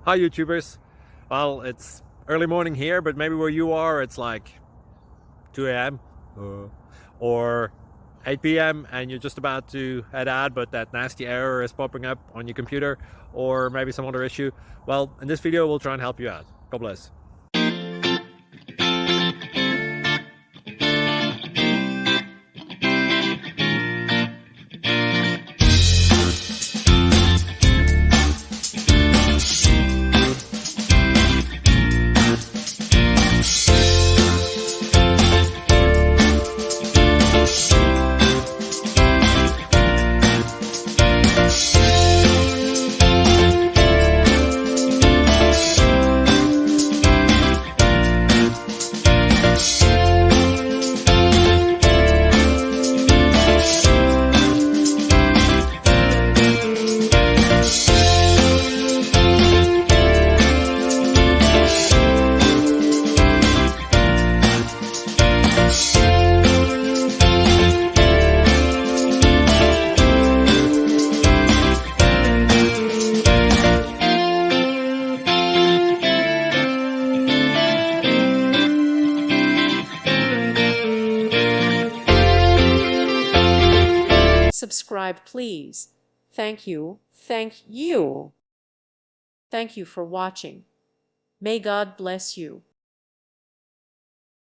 Hi YouTubers. Well, it's early morning here, but maybe where you are it's like 2 a.m. or 8 p.m. and you're just about to head out, but that nasty error is popping up on your computer, or maybe some other issue. Well, in this video we'll try and help you out. God bless. Subscribe, please. Thank you. Thank you. Thank you for watching. May God bless you.